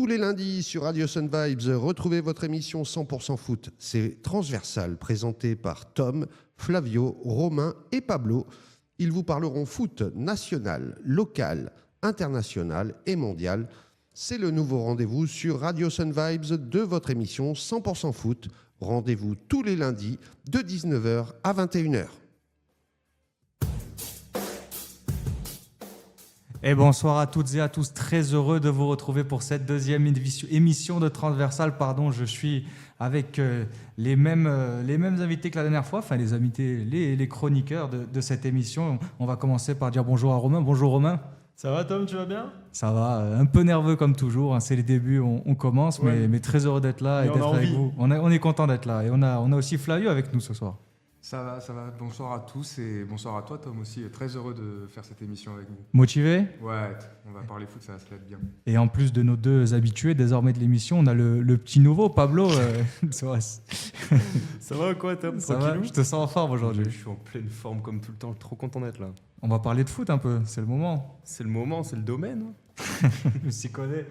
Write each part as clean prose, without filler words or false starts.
tous les lundis sur Radio Sun Vibes, retrouvez votre émission 100% foot. C'est transversal, présenté par Tom, Flavio, Romain et Pablo. Ils vous parleront foot national, local, international et mondial. C'est le nouveau rendez-vous sur Radio Sun Vibes de votre émission 100% foot. Rendez-vous tous les lundis de 19h à 21h. Et bonsoir à toutes et à tous, très heureux de vous retrouver pour cette deuxième émission de Transversal. Je suis avec les mêmes invités que la dernière fois, enfin les invités, les chroniqueurs de cette émission. On va commencer par dire bonjour à Romain. Bonjour Romain. Ça va Tom, tu vas bien ? Ça va, un peu nerveux comme toujours, hein, c'est les débuts, on commence, ouais. mais très heureux d'être là et d'être avec vous. On est content d'être là et on a aussi Flavio avec nous ce soir. Ça va. Bonsoir à tous et bonsoir à toi Tom aussi. Très heureux de faire cette émission avec vous. Motivé ? Ouais, on va parler foot, ça va se faire bien. Et en plus de nos deux habitués désormais de l'émission, on a le petit nouveau, Pablo. Ça va quoi Tom ? Ça va, je te sens en forme aujourd'hui. Je suis en pleine forme comme tout le temps, trop content d'être là. On va parler de foot un peu, c'est le moment. C'est le moment, c'est le domaine. Je s'y connais.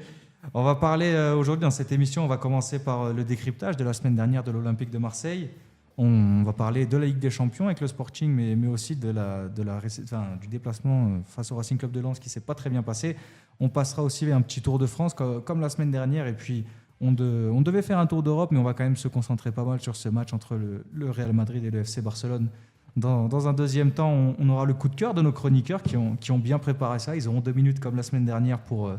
On va parler aujourd'hui dans cette émission, on va commencer par le décryptage de la semaine dernière de l'Olympique de Marseille. On va parler de la Ligue des Champions avec le Sporting, mais aussi du déplacement face au Racing Club de Lens qui ne s'est pas très bien passé. On passera aussi un petit tour de France comme la semaine dernière. Et puis, on devait faire un tour d'Europe, mais on va quand même se concentrer pas mal sur ce match entre le Real Madrid et le FC Barcelone. Dans un deuxième temps, on aura le coup de cœur de nos chroniqueurs qui ont bien préparé ça. Ils auront 2 minutes comme la semaine dernière pour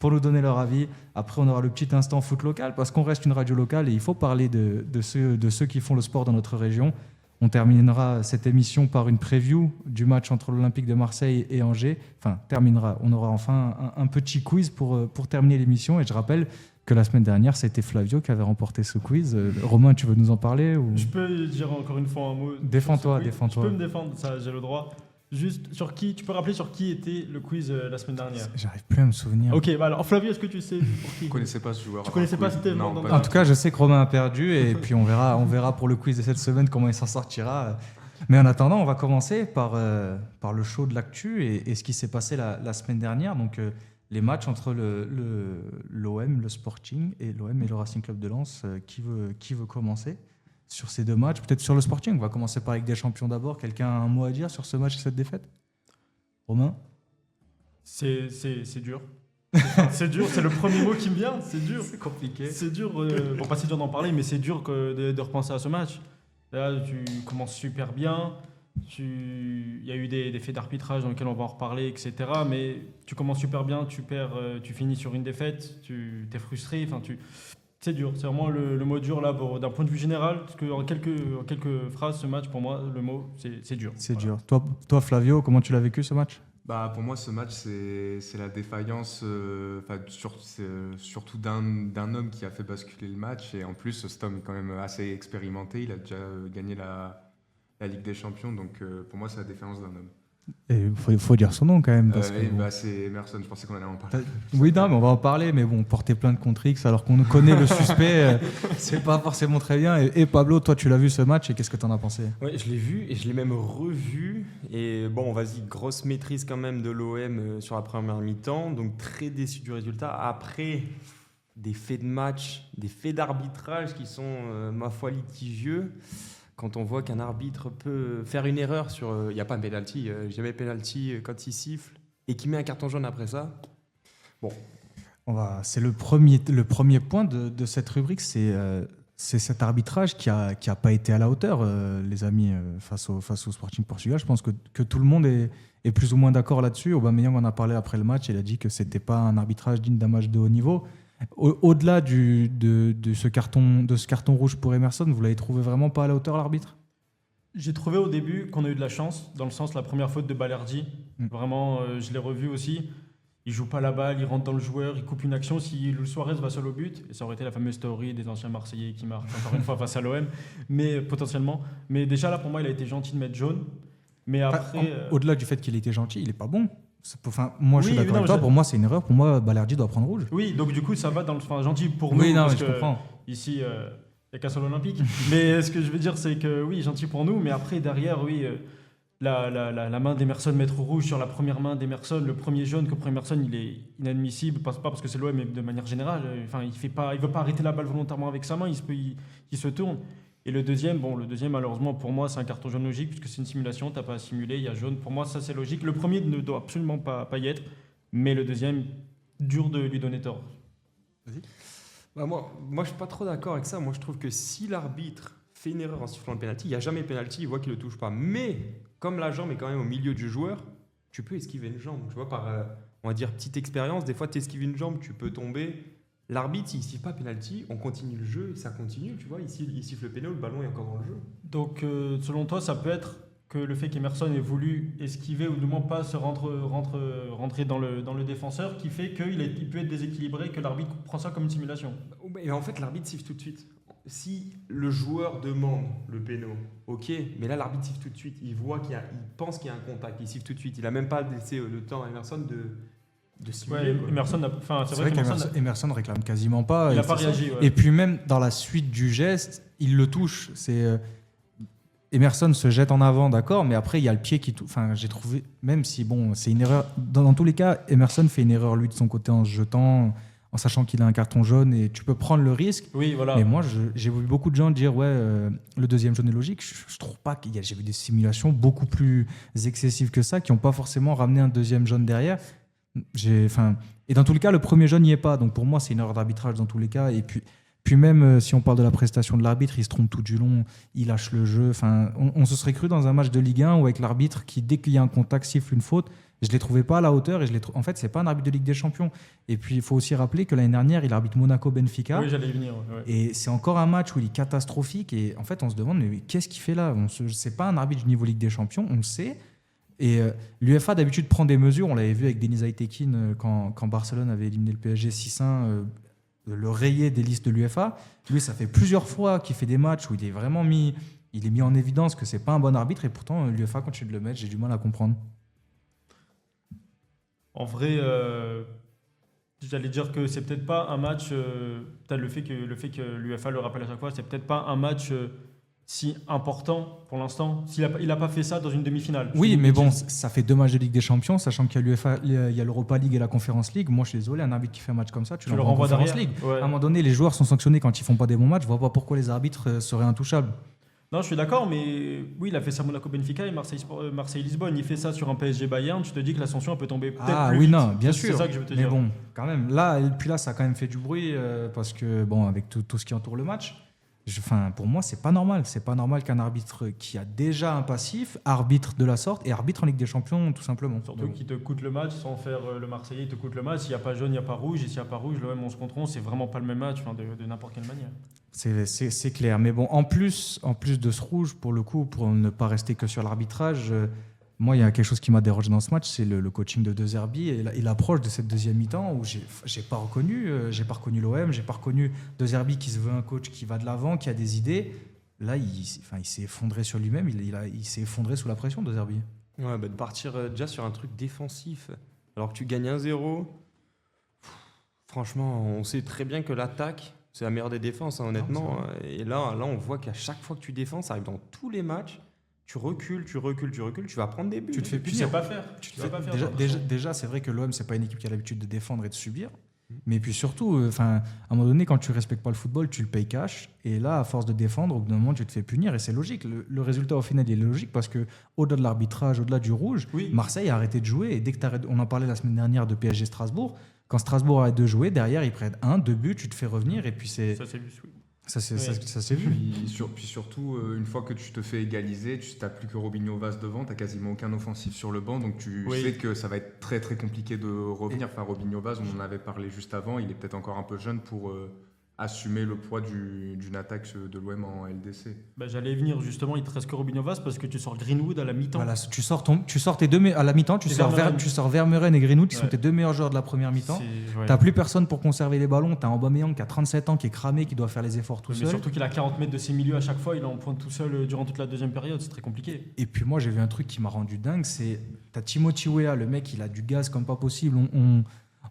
nous donner leur avis. Après, on aura le petit instant foot local, parce qu'on reste une radio locale et il faut parler de ceux qui font le sport dans notre région. On terminera cette émission par une preview du match entre l'Olympique de Marseille et Angers. On aura enfin un petit quiz pour terminer l'émission. Et je rappelle que la semaine dernière, c'était Flavio qui avait remporté ce quiz. Romain, tu veux nous en parler ou... Je peux dire encore une fois un mot. Défends-toi. Je peux me défendre, ça j'ai le droit. Juste, tu peux rappeler sur qui était le quiz la semaine dernière ? J'arrive plus à me souvenir. Ok, alors Flavio, est-ce que tu sais pour qui ? Je ne connaissais pas ce joueur. Tu connaissais pas, c'était non, En tout cas, je sais que Romain a perdu et puis on verra pour le quiz de cette semaine comment il s'en sortira. Mais en attendant, on va commencer par le show de l'actu et ce qui s'est passé la semaine dernière. Donc, les matchs entre l'OM, le Sporting et l'OM et le Racing Club de Lens. Qui veut commencer sur ces 2 matchs? Peut-être sur le Sporting. On va commencer par Ligue des Champions d'abord. Quelqu'un a un mot à dire sur ce match et cette défaite? Romain? C'est dur. C'est dur, c'est le premier mot qui me vient. C'est dur. C'est compliqué. C'est dur, bon pas c'est dur d'en parler, mais c'est dur de repenser à ce match. Là, tu commences super bien. Il y a eu des faits d'arbitrage dans lesquels on va en reparler, etc. Mais tu commences super bien, tu perds, tu finis sur une défaite, tu es frustré. C'est dur, c'est vraiment le mot dur là, d'un point de vue général. Parce qu'en quelques phrases, ce match, pour moi, le mot, c'est dur. C'est dur. Toi, Flavio, comment tu l'as vécu ce match ? Pour moi, ce match, c'est la défaillance surtout d'un homme qui a fait basculer le match. Et en plus, cet homme est quand même assez expérimenté. Il a déjà gagné la Ligue des Champions. Donc, pour moi, c'est la défaillance d'un homme. Et il faut dire son nom quand même. C'est Emerson, je pensais qu'on allait en parler. Oui, non, mais on va en parler. Mais bon, porter plainte contre X alors qu'on connaît le suspect, c'est pas forcément très bien. Et Pablo, toi, tu l'as vu ce match et qu'est-ce que tu en as pensé ? Ouais, je l'ai vu et je l'ai même revu. Et bon, vas-y, grosse maîtrise quand même de l'OM sur la première mi-temps. Donc très déçu du résultat. Après, des faits de match, des faits d'arbitrage qui sont, ma foi, litigieux. Quand on voit qu'un arbitre peut faire une erreur sur... Il n'y a pas de pénalty, jamais pénalty quand il siffle, et qu'il met un carton jaune après ça. Bon. C'est le premier point de cette rubrique, c'est cet arbitrage qui a pas été à la hauteur, les amis, face au Sporting Portugal. Je pense que tout le monde est plus ou moins d'accord là-dessus. Aubameyang en a parlé après le match, il a dit que ce n'était pas un arbitrage digne d'un match de haut niveau. Au-delà de ce carton rouge pour Emerson, vous l'avez trouvé vraiment pas à la hauteur, l'arbitre ? J'ai trouvé au début qu'on a eu de la chance, dans le sens la première faute de Balerdi. Vraiment, je l'ai revu aussi. Il joue pas la balle, il rentre dans le joueur, il coupe une action. Si Luis Suarez va seul au but, et ça aurait été la fameuse story des anciens Marseillais qui marquent encore une fois face à l'OM, mais potentiellement. Mais déjà là, pour moi, il a été gentil de mettre jaune. Mais après, au-delà du fait qu'il était gentil, il est pas bon. Moi, je suis d'accord avec toi. Pour moi, c'est une erreur. Pour moi, Balerdi doit prendre rouge. Oui, donc du coup, ça va dans le gentil pour nous. Oui, non, parce je que comprends. Ici, il n'y a qu'un seul olympique. Mais ce que je veux dire, c'est que oui, gentil pour nous. Mais après, derrière, oui, la main d'Emerson mettre rouge sur la première main d'Emerson, le premier jaune que prend Emerson, il est inadmissible, pas parce que c'est l'OM, mais de manière générale. Enfin, il veut pas arrêter la balle volontairement avec sa main, il se tourne. Et le deuxième, malheureusement, pour moi, c'est un carton jaune logique, puisque c'est une simulation, t'as pas à simuler, il y a jaune. Pour moi, ça, c'est logique. Le premier ne doit absolument pas y être, mais le deuxième, dur de lui donner tort. Bah moi, je suis pas trop d'accord avec ça. Moi, je trouve que si l'arbitre fait une erreur en sifflant le penalty, il n'y a jamais penalty, il voit qu'il le touche pas. Mais comme la jambe est quand même au milieu du joueur, tu peux esquiver une jambe. Tu vois, par, on va dire, petite expérience, des fois, tu esquives une jambe, tu peux tomber. L'arbitre, s'il ne siffle pas penalty, on continue le jeu et ça continue. Tu vois, il siffle le péno, le ballon est encore dans le jeu. Donc, selon toi, ça peut être que le fait qu'Emerson ait voulu esquiver ou du moins pas se rentrer dans le défenseur qui fait qu'il peut être déséquilibré, que l'arbitre prend ça comme une simulation. Et en fait, l'arbitre siffle tout de suite. Si le joueur demande le péno, ok, mais là l'arbitre siffle tout de suite. Il pense qu'il y a un contact, il siffle tout de suite. Il n'a même pas laissé le temps à Emerson de simuler. Ouais, Emerson, c'est vrai qu'Emerson réclame quasiment pas. Il n'a pas réagi. Ouais. Et puis même dans la suite du geste, il le touche. Emerson se jette en avant, d'accord, mais après il y a le pied qui touche. Enfin, j'ai trouvé, même si bon, c'est une erreur. Dans tous les cas, Emerson fait une erreur lui de son côté en se jetant, en sachant qu'il a un carton jaune et tu peux prendre le risque. Oui, voilà. Mais moi, j'ai vu beaucoup de gens dire le deuxième jaune est logique. Je trouve pas j'ai vu des simulations beaucoup plus excessives que ça qui n'ont pas forcément ramené un deuxième jaune derrière. Et dans tous les cas, le premier jaune n'y est pas. Donc pour moi, c'est une erreur d'arbitrage dans tous les cas. Et puis même si on parle de la prestation de l'arbitre, il se trompe tout du long, il lâche le jeu. Enfin, on se serait cru dans un match de Ligue 1 où avec l'arbitre qui, dès qu'il y a un contact, siffle une faute. Je ne les trouvais pas à la hauteur. En fait, ce n'est pas un arbitre de Ligue des Champions. Et puis, il faut aussi rappeler que l'année dernière, il arbitre Monaco-Benfica. Oui, j'allais y venir. Ouais. Et c'est encore un match où il est catastrophique. Et en fait, on se demande, mais qu'est-ce qu'il fait là ? Ce n'est pas un arbitre du niveau Ligue des Champions, on le sait. Et l'UEFA, d'habitude, prend des mesures. On l'avait vu avec Denis Aitekin quand Barcelone avait éliminé le PSG 6-1, le rayer des listes de l'UEFA. Lui, ça fait plusieurs fois qu'il fait des matchs où il est mis en évidence que ce n'est pas un bon arbitre. Et pourtant, l'UEFA continue de le mettre. J'ai du mal à comprendre. En vrai, j'allais dire que c'est peut-être pas un match. Le fait que l'UEFA le rappelle à chaque fois, c'est peut-être pas un match si important pour l'instant. Il n'a pas fait ça dans une demi-finale. Oui, mais bon, ça fait 2 matchs de Ligue des Champions, sachant qu'il y a l'UEFA, il y a l'Europa League et la Conference League. Moi, je suis désolé, un arbitre qui fait un match comme ça, tu le renvoies en Conference League. Ouais. À un moment donné, les joueurs sont sanctionnés quand ils font pas des bons matchs. Je vois pas pourquoi les arbitres seraient intouchables. Non, je suis d'accord, mais oui, il a fait ça Monaco-Benfica et Marseille-Lisbonne. Il fait ça sur un PSG-Bayern. Tu te dis que l'ascension peut tomber peut-être plus vite. Non, bien sûr. C'est ça que je veux te mais dire. Bon, quand même, là, ça a quand même fait du bruit parce que, bon, avec tout ce qui entoure le match, pour moi, c'est pas normal. C'est pas normal qu'un arbitre qui a déjà un passif arbitre de la sorte et arbitre en Ligue des Champions, tout simplement. Surtout qu'il te coûte le match sans faire le Marseillais, il te coûte le match. S'il n'y a pas jaune, il n'y a pas rouge. Et s'il n'y a pas rouge, l'OM 11 contre 11, c'est vraiment pas le même match de n'importe quelle manière. C'est clair. Mais bon, en plus de ce rouge, pour le coup, pour ne pas rester que sur l'arbitrage, moi, il y a quelque chose qui m'a dérangé dans ce match, c'est le coaching de De Zerbi et l'approche de cette deuxième mi-temps où j'ai pas reconnu l'OM, j'ai pas reconnu De Zerbi qui se veut un coach qui va de l'avant, qui a des idées. Là, il s'est effondré sur lui-même, il s'est effondré sous la pression, De Zerbi. Ouais, de partir déjà sur un truc défensif, alors que tu gagnes 1-0, franchement, on sait très bien que l'attaque, c'est la meilleure des défenses, hein, honnêtement. Et là, on voit qu'à chaque fois que tu défends, ça arrive dans tous les matchs. Tu recules, tu vas prendre des buts. Tu te fais punir. Tu sais pas faire. Déjà, c'est vrai que l'OM, c'est pas une équipe qui a l'habitude de défendre et de subir. Mais puis surtout, à un moment donné, quand tu respectes pas le football, tu le payes cash. Et là, à force de défendre, au bout d'un moment, tu te fais punir. Et c'est logique. Le résultat, au final, il est logique parce que au-delà de l'arbitrage, au-delà du rouge, Marseille a arrêté de jouer. Et dès que on en parlait la semaine dernière de PSG Strasbourg, quand Strasbourg arrête de jouer, derrière, ils prennent 1-2 buts, tu te fais revenir. Et puis c'est. Ça, c'est vu, oui. Ça s'est vu. Puis surtout, une fois que tu te fais égaliser, tu n'as plus que Robinho Vaz devant, tu n'as quasiment aucun offensif sur le banc, donc tu sais que ça va être très très compliqué de revenir. Enfin, Robinho Vaz, on en avait parlé juste avant, il est peut-être encore un peu jeune pour assumer le poids d'une attaque de l'OM en LDC. J'allais venir justement, il te reste que Robinho Vaz parce que tu sors Greenwood à la mi-temps. Voilà, tu sors tes deux à la mi-temps, tu sors Vermeuren et Greenwood qui sont tes 2 meilleurs joueurs de la première mi-temps. T'as plus personne pour conserver les ballons, t'as Aubameyang qui a 37 ans, qui est cramé, qui doit faire les efforts tout seul. Mais surtout qu'il a 40 mètres de ses milieux à chaque fois, il est en pointe tout seul durant toute la deuxième période, c'est très compliqué. Et puis moi j'ai vu un truc qui m'a rendu dingue, c'est t'as Timothy Weah, le mec il a du gaz comme pas possible,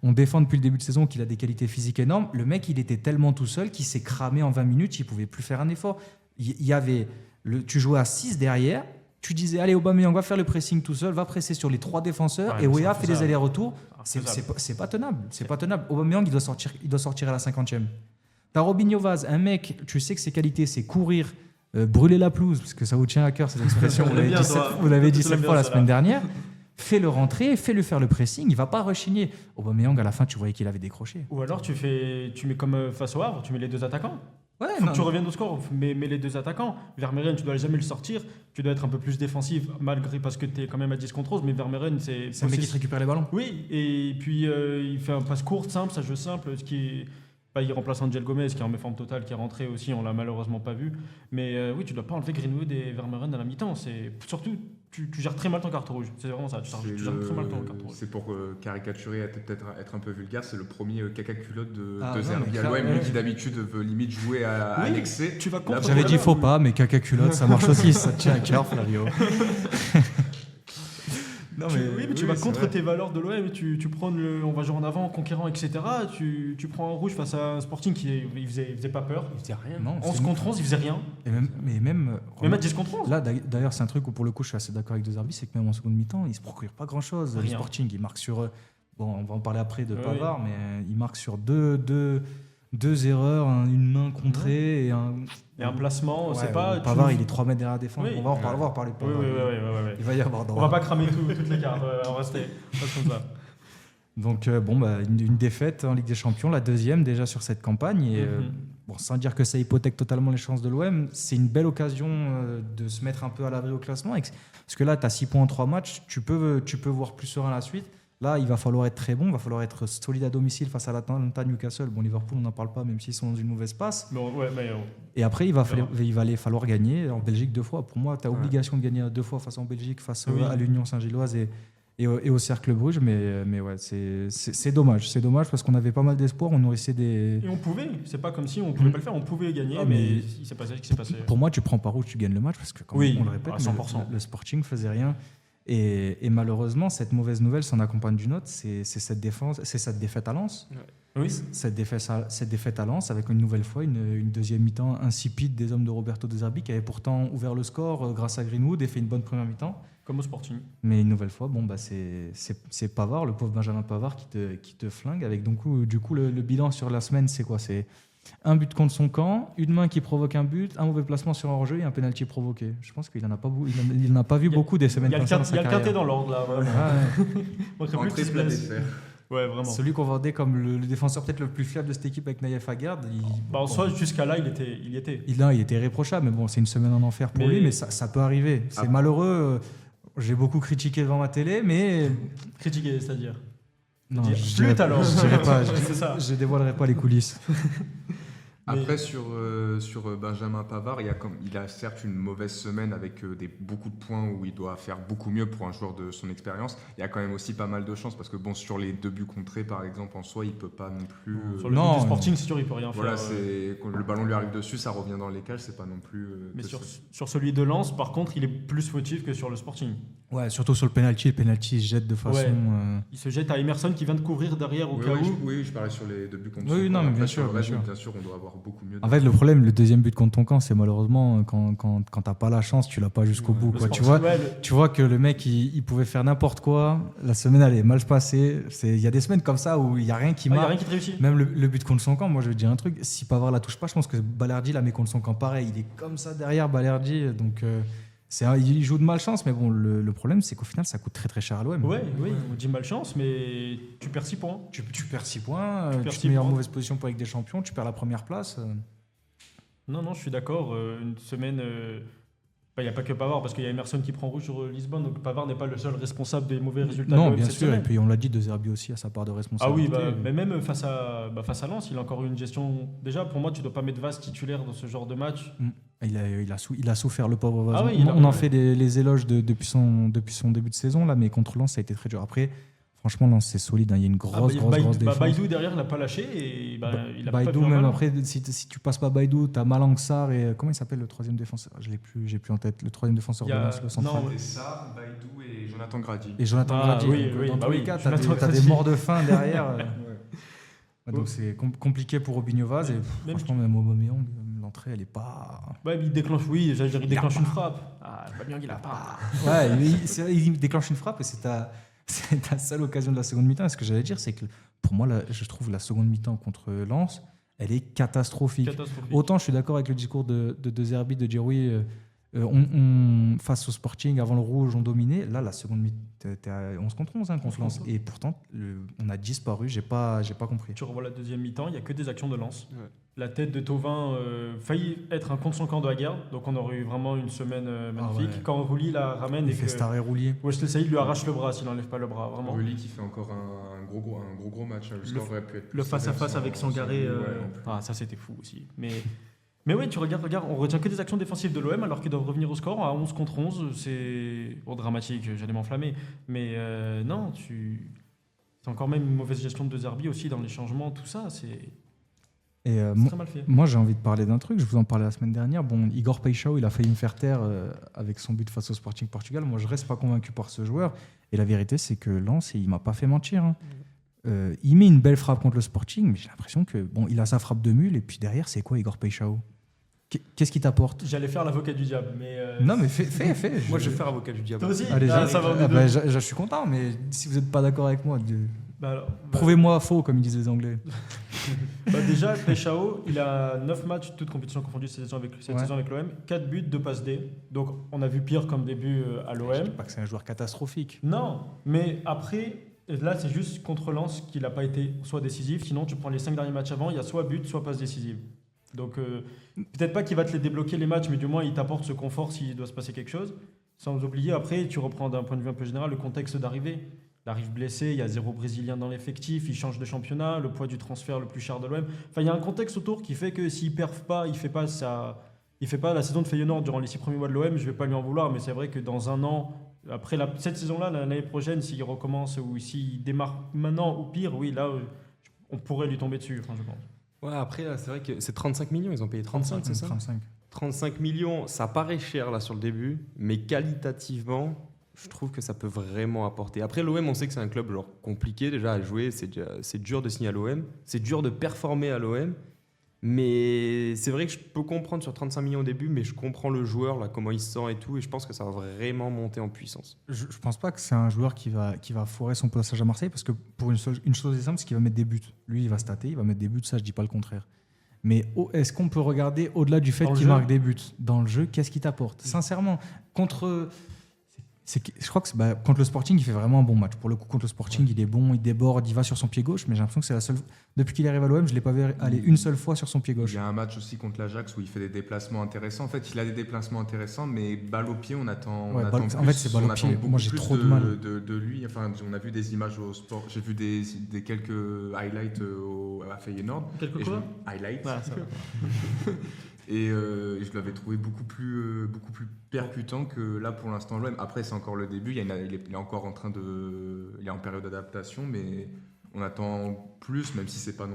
on défend depuis le début de saison qu'il a des qualités physiques énormes. Le mec, il était tellement tout seul qu'il s'est cramé en 20 minutes, il ne pouvait plus faire un effort. Tu jouais à 6 derrière, tu disais, allez, Aubameyang va faire le pressing tout seul, va presser sur les 3 défenseurs, Ouais, et mais Weah c'est fait des faisable. allers-retours. C'est Faisable. pas tenable. C'est pas tenable. Aubameyang, il doit sortir à la 50e. T'as Robinho Vaz, un mec, tu sais que ses qualités, c'est courir, brûler la pelouse, parce que ça vous tient à cœur cette expression. On l'aime bien, toi. Vous l'avez dit Tu l'aimes 7 bien, fois la celle-là. semaine dernière. Fais-le rentrer, fais-le faire le pressing, il va pas rechigner. Aubameyang, à la fin, tu voyais qu'il avait décroché. Ou alors tu mets comme face au Havre, tu mets les 2 attaquants. Ouais, Faut que tu reviennes au score, mais les 2 attaquants. Vermeeren, tu dois jamais le sortir. Tu dois être un peu plus défensif, malgré parce que tu es quand même à 10 contre 11. Mais Vermeeren, c'est c'est un mec qui te récupère les ballons. Oui, et puis il fait un passe courte, simple, ça joue simple, ce qui est. Il remplace Angel Gomez qui est en méforme totale, qui est rentré aussi, on l'a malheureusement pas vu. Mais oui, tu dois pas enlever Greenwood et Vermeeren à la mi-temps. Surtout, tu gères très mal ton carton rouge. C'est vraiment ça, tu gères très mal ton carton rouge. C'est pour caricaturer et peut-être être un peu vulgaire, c'est le premier caca culotte de Non, Zerbi mais à l'OM, clairement, lui qui d'habitude veut limite jouer à Oui, l'excès. Tu vas Là, contre J'avais tes dit faux valeurs. pas, mais caca culotte, ça marche aussi. Ça te tient à cœur, Flavio. Non, Oui, mais tu vas c'est contre vrai. tes valeurs de l'OM, tu prends on va jouer en avant, conquérant, etc. Tu prends un rouge face à un Sporting il faisait pas peur. Il faisait rien. Non, 11 contre 11, il faisait rien. mais même Même à 10 contre 11. là, d'ailleurs, c'est un truc où pour le coup, je suis assez d'accord avec De Zerbi, c'est que même en seconde mi-temps, il se procure pas grand-chose. Le Rien. Sporting, il marque sur. Bon, on va en parler après de Oui, Pavard, mais il marque sur deux erreurs, une main contrée et un. Et un placement, Ouais, c'est pas. tu Pavard, nous- il est 3 mètres derrière la défense. Oui. On va en reparler de Oui, Pavard. oui. Il va y avoir. On va pas cramer toutes les cartes, on va rester comme ça. Donc, une défaite en Ligue des Champions, la deuxième déjà sur cette campagne. Et, bon, sans dire que ça hypothèque totalement les chances de l'OM, c'est une belle occasion de se mettre un peu à l'abri au classement. Parce que là, tu as 6 points en 3 matchs, tu peux voir plus serein la suite. Là, il va falloir être très bon, il va falloir être solide à domicile face à l'Atalanta, Newcastle. Bon, Liverpool, on n'en parle pas, même s'ils sont dans une mauvaise passe. Et après, il va falloir gagner en Belgique 2 fois. Pour moi, tu as obligation de gagner 2 fois face en Belgique, face à l'Union Saint-Gilloise et au Cercle Bruges. Mais ouais, c'est dommage. C'est dommage parce qu'on avait pas mal d'espoir. On nourrissait des. Et on pouvait, c'est pas comme si on pouvait pas le faire, on pouvait gagner, Ah, mais mais il s'est passé ce qui s'est passé. Pour moi, tu prends par où tu gagnes le match parce que quand Oui, on le répète, à 100%. le Sporting faisait rien. Et malheureusement, cette mauvaise nouvelle s'en accompagne d'une autre, c'est cette défaite à Lens. Oui. Cette défaite à Lens avec une nouvelle fois une deuxième mi-temps insipide des hommes de Roberto De Zerbi qui avait pourtant ouvert le score grâce à Greenwood et fait une bonne première mi-temps. Comme au Sporting. Mais une nouvelle fois, c'est Pavard, le pauvre Benjamin Pavard qui te flingue. Avec du coup le bilan sur la semaine, c'est quoi? C'est un but contre son camp, une main qui provoque un but, un mauvais placement sur un hors-jeu et un penalty provoqué. Je pense qu'il n'en a pas vu beaucoup des semaines Il y a comme ça dans sa le quintet carrière. dans l'ordre là. Vraiment. Ouais. Manquerait plus Entrée, qu'il se plat, blesse. dessert. Ouais, vraiment. Celui qu'on vendait comme le défenseur peut-être le plus fiable de cette équipe avec Naïef Aguerd. En soi, jusqu'à là, il y était. Il était irréprochable, mais bon, c'est une semaine en enfer pour Mais- lui, mais ça peut arriver. C'est Ah. malheureux. J'ai beaucoup critiqué devant ma télé, mais Critiqué, c'est-à-dire. non, Dire je flûte, dirais- alors. je dirais pas, C'est ça. je dévoilerai pas les coulisses. Après, sur Benjamin Pavard, il a certes une mauvaise semaine avec beaucoup de points où il doit faire beaucoup mieux pour un joueur de son expérience. Il y a quand même aussi pas mal de chance parce que bon, sur les 2 buts contrés, par exemple, en soi, il peut pas non plus. Sur le Non, but du Sporting, c'est sûr, il peut rien Voilà, faire. quand le ballon lui arrive dessus, ça revient dans les cages, c'est pas non plus. Mais possible. sur celui de Lens, par contre, il est plus fautif que sur le Sporting. Ouais, surtout sur le penalty il se jette de façon. Ouais. Il se jette à Emerson qui vient de couvrir derrière au Oui, cas oui, où. oui, je parlais sur les 2 buts contre Oui, son non, camp. mais Après, bien sur le sûr, reste, bien sûr. bien sûr, on doit avoir beaucoup mieux. En fait, le problème, le deuxième but contre ton camp, c'est malheureusement quand t'as pas la chance, tu l'as pas jusqu'au bout. Le Quoi. Sporting, Tu vois que le mec, il pouvait faire n'importe quoi. La semaine, elle est mal passée. Il y a des semaines comme ça où il y a rien qui il n'y a marche. rien qui te réussit. Même le but contre son camp, moi je vais te dire un truc, si Pavard la touche pas, je pense que Balerdi la met contre son camp pareil. Il est comme ça derrière Balerdi, donc il joue de malchance, mais bon, le problème c'est qu'au final ça coûte très très cher à l'OM. Oui, on dit malchance, mais tu perds 6 points. Tu perds 6 points, perds tu 6 te mets en points. mauvaise position pour avec des champions, tu perds la première place. Non, je suis d'accord. Une semaine. Il n'y a pas que Pavard, parce qu'il y a Emerson qui prend rouge sur Lisbonne, donc Pavard n'est pas le seul responsable des mauvais résultats de Non, l'OM bien cette sûr, et semaine. puis on l'a dit, De Zerbi aussi a sa part de Ah oui, responsabilité. mais même face à Lens, il a encore eu une gestion. Déjà, pour moi, tu ne dois pas mettre Vaz titulaire dans ce genre de match. Il a souffert, le pauvre Vaz. Ah oui, on en fait les éloges depuis son début de saison, là, mais contre Lens, ça a été très dur. Après, franchement, Lens, c'est solide. Il y a une grosse défense. Baïdou derrière, il n'a pas lâché. Et, il a Baïdou, pas fait même mal. après, si tu passes pas Baïdou, tu as Malang Sarr et comment il s'appelle le troisième défenseur? J'ai plus en tête. Le troisième défenseur Il y de a- Lens, le central. non, C'était ça, Baïdou et Jonathan Grady. Et Jonathan Ah, Grady. oui, Donc, oui, dans bah tous les oui, cas, tu as Jonathan des Grady. morts de faim derrière. Ouais, donc c'est compliqué pour Robinho Vaz et Même franchement, même Aubameyang, d'entrée, elle est pas. Ouais, il déclenche, il déclenche une frappe. Ah, Aubameyang, il a pas. Ouais, il déclenche une frappe et c'est ta seule occasion de la seconde mi-temps. Et ce que j'allais dire, c'est que pour moi, je trouve la seconde mi-temps contre Lens, elle est catastrophique. Autant je suis d'accord avec le discours de De Zerbi de dire oui, face au Sporting, avant le rouge, on dominait. Là, la seconde mi-temps, t'es à 11 contre 11 contre Lens. Et pourtant, on a disparu. J'ai pas compris. Tu revois la deuxième mi-temps, il n'y a que des actions de Lens. Ouais. La tête de Thauvin faillit être un contre son camp de la guerre. Donc on aurait eu vraiment une semaine magnifique. ouais. Quand Rouli la ramène Il et fait que Star et Roulier. Wesley Saïd lui arrache le bras s'il n'enlève pas le bras. Vraiment. Rulli qui fait encore un gros match. Le score aurait pu être plus Le face-à-face sévère avec sans Sangaré. lui, ouais. Ça c'était fou aussi. Mais oui, tu regardes, on retient que des actions défensives de l'OM alors qu'ils doivent revenir au score à 11 contre 11. C'est dramatique, j'allais m'enflammer. Mais non, c'est encore même une mauvaise gestion de Zerbi aussi dans les changements, tout ça. C'est très mal fait. Moi, j'ai envie de parler d'un truc. Je vous en parlais la semaine dernière. Bon, Igor Paixão, il a failli me faire taire avec son but face au Sporting Portugal. Moi, je reste pas convaincu par ce joueur. Et la vérité, c'est que Lens, il m'a pas fait mentir. Hein. Il met une belle frappe contre le Sporting, mais j'ai l'impression que il a sa frappe de mule. Et puis derrière, c'est quoi Igor Paixão? Qu'est-ce qu'il t'apporte? J'allais faire l'avocat du diable, mais Non, mais fais. Moi, je vais faire avocat du diable. Toi aussi. Allez, Ah, ça va, on est deux. je suis content, mais si vous n'êtes pas d'accord avec moi, Alors, prouvez-moi faux, comme ils disent les Anglais. Déjà, Paixão, il a 9 matchs, toutes compétitions confondues cette saison avec l'OM, 4 buts, 2 passes D. Donc on a vu pire comme début à Je l'OM. dis pas que c'est un joueur catastrophique. Non, mais après, là c'est juste contre Lens qu'il n'a pas été soit décisif. Sinon, tu prends les 5 derniers matchs avant, il y a soit but, soit passe décisive. Donc peut-être pas qu'il va te les débloquer les matchs, mais du moins il t'apporte ce confort s'il doit se passer quelque chose. Sans oublier, après, tu reprends d'un point de vue un peu général le contexte d'arrivée. Il arrive blessé, il y a 0 Brésilien dans l'effectif, il change de championnat, le poids du transfert le plus cher de l'OM. Enfin, il y a un contexte autour qui fait que s'il ne perf pas, il fait pas la saison de Feyenoord durant les 6 premiers mois de l'OM, je ne vais pas lui en vouloir, mais c'est vrai que dans un an, après cette saison-là, l'année prochaine, s'il recommence ou s'il démarre maintenant ou pire, oui, là, on pourrait lui tomber dessus, enfin, je pense. Ouais, après, là, c'est vrai que c'est 35 millions, ils ont payé 35, c'est ça 35. 35 millions, ça paraît cher là sur le début, mais qualitativement, je trouve que ça peut vraiment apporter. Après, l'OM, on sait que c'est un club compliqué déjà à jouer, c'est dur de signer à l'OM, c'est dur de performer à l'OM, mais c'est vrai que je peux comprendre sur 35 millions au début, mais je comprends le joueur, là, comment il se sent et tout, et je pense que ça va vraiment monter en puissance. Je pense pas que c'est un joueur qui va foirer son passage à Marseille, parce que pour une chose simple, c'est qu'il va mettre des buts. Lui, il va stater, il va mettre des buts, ça, je dis pas le contraire. Mais est-ce qu'on peut regarder au-delà du fait qu'il marque des buts dans le jeu? Qu'est-ce qu'il t'apporte? Sincèrement, je crois que contre le Sporting, il fait vraiment un bon match. Pour le coup, contre le Sporting, il est bon, il déborde, il va sur son pied gauche, mais j'ai l'impression que c'est la seule. Depuis qu'il arrive à l'OM, je ne l'ai pas vu aller une seule fois sur son pied gauche. Il y a un match aussi contre l'Ajax où il fait des déplacements intéressants. En fait, il a des déplacements intéressants, mais balle au pied, on attend. Ouais, plus, en fait, c'est balle au pied. Moi, j'ai trop de mal. De lui. Enfin, on a vu des images au sport. J'ai vu des quelques highlights à Feyenoord. Quelques quoi highlights. Ah, ça va. Et je l'avais trouvé beaucoup plus percutant que là pour l'instant l'OM. Après, c'est encore le début. Il est encore en train il est en période d'adaptation, mais on attend plus, même si c'est pas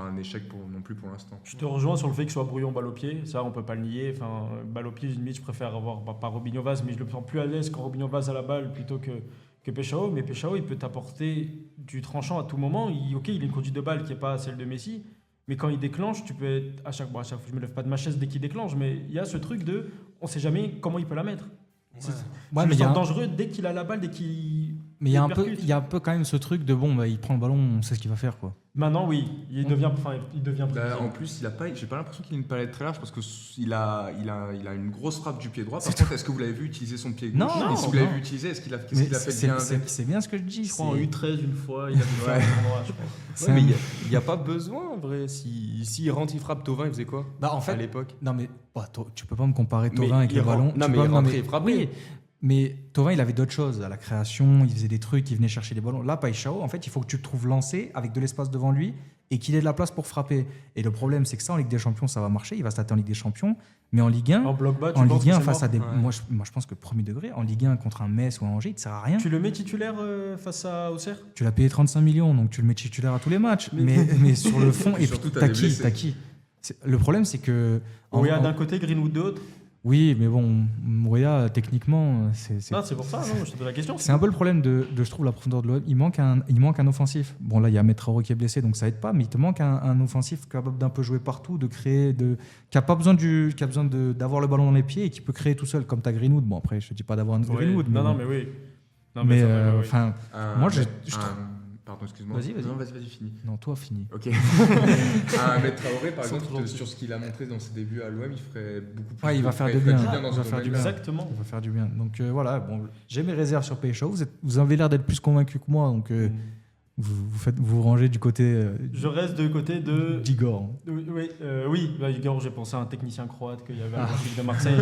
un échec non plus pour l'instant. Je te rejoins sur le fait qu'il soit brouillon balle au pied, ça on peut pas le nier. Enfin, balle au pied, limite, je préfère avoir pas Robinho Vaz, mais je le sens plus à l'aise quand Robinho Vaz a la balle plutôt que Paixão. Mais Paixão, il peut t'apporter du tranchant à tout moment. Il a une conduite de balle qui est pas celle de Messi. Mais quand il déclenche, tu peux être à chaque fois, je me lève pas de ma chaise dès qu'il déclenche, mais il y a ce truc de, on sait jamais comment il peut la mettre. C'est mais dangereux dès qu'il a la balle, dès qu'il. Mais il y a un peu quand même ce truc de il prend le ballon, on sait ce qu'il va faire quoi. Maintenant oui, il devient en plus, j'ai pas l'impression qu'il a une palette très large parce que il a une grosse frappe du pied droit. Par contre, est-ce que vous l'avez vu utiliser son pied gauche? Non. Et si vous l'avez vu utiliser, qu'est-ce qu'il a fait bien avec? C'est bien ce que je dis. Je crois en U13 une fois, il a fait un endroit, je pense. Ouais, mais il n'y a pas besoin en vrai. S'il rentre, il frappe Thauvin, il faisait quoi en fait, à l'époque? Non mais tu peux pas me comparer Thauvin avec le ballon. Non mais il rentrait, il frappait. Oui. Mais Thauvin, il avait d'autres choses. À la création, il faisait des trucs, il venait chercher des ballons. Là, Paixão, en fait, il faut que tu te trouves lancé avec de l'espace devant lui et qu'il ait de la place pour frapper. Et le problème, c'est que ça, en Ligue des Champions, ça va marcher. Il va se tâter en Ligue des Champions. Mais en Ligue 1, en bloc bas, en Ligue 1 face à des. Ouais. Moi, je pense que premier degré, en Ligue 1 contre un Metz ou un Angers, il ne sert à rien. Tu le mets titulaire face à Auxerre? Tu l'as payé 35 millions, donc tu le mets titulaire à tous les matchs. Mais sur le fond, et puis t'as qui? Le problème, c'est que. Il y a d'un côté Greenwood de l'autre. Oui, mais bon, Mouria, techniquement, c'est C'est pour ça, non, je te pose la question. c'est un peu le problème je trouve, la profondeur de l'OM. Il manque un offensif. Bon, là, il y a Ahmed Traoré qui est blessé, donc ça aide pas, mais il te manque un offensif capable d'un peu jouer partout, de créer, qui a pas besoin d'avoir le ballon dans les pieds et qui peut créer tout seul, comme ta Greenwood. Bon, après, je te dis pas d'avoir un Greenwood. Non, mais oui. Non, mais ça va, oui. enfin, moi, Pardon, excuse-moi. Vas-y. Non, vas-y, fini. non, toi, fini. Ok. Ahmed Traoré, par exemple, sur ce qu'il a montré dans ses débuts à l'OM, il ferait beaucoup plus. Ouais, il va faire il du ferait bien. dans Il ce va faire du domaine-là. bien. Exactement. Il va faire du bien. Donc voilà, bon, j'ai mes réserves sur Pécho. Vous avez l'air d'être plus convaincu que moi, donc vous rangez du côté Je reste de côté de. d'Igor. Oui, Igor, j'ai pensé à un technicien croate qu'il y avait à l'Olympique de Marseille.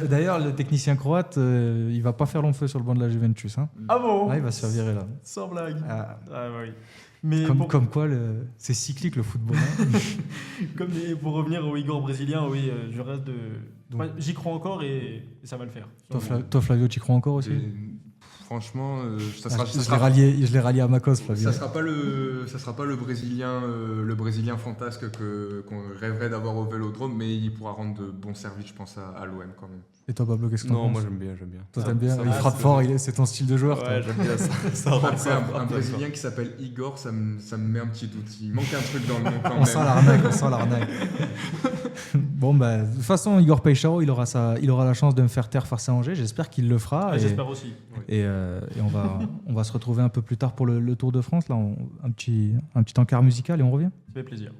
D'ailleurs, le technicien croate, il va pas faire long feu sur le banc de la Juventus. Hein. Ah bon? Ah, il va se faire virer là. Sans blague. Ah, Oui. Mais comme quoi, c'est cyclique le football. Hein. pour revenir au Igor brésilien, oui, je reste de. Donc- J'y crois encore et ça va le faire. Toi, Flavio, tu y crois encore aussi? Franchement, ça Ah, sera. je l'ai rallié à Macos, Flavio. Ça sera pas le Brésilien fantasque qu'on rêverait d'avoir au Vélodrome, mais il pourra rendre de bons services, je pense, à l'OM quand même. Et toi, Pablo, qu'est-ce que tu Non, penses? moi j'aime bien. Toi, t'aimes bien? Ça Il va, frappe c'est fort, c'est ton style de joueur. toi. Ouais, j'aime bien ça. Ça rend Après, ça. un Brésilien qui s'appelle Igor, ça me met un petit doute. Il manque un truc dans le nom quand On sent l'arnaque. Bon, bah, de toute façon, Igor Peixoto, il aura la chance de me faire taire face à Angers. J'espère qu'il le fera. J'espère aussi. Et on va se retrouver un peu plus tard pour le Tour de France. Là, un petit encart musical et on revient. Ça fait plaisir.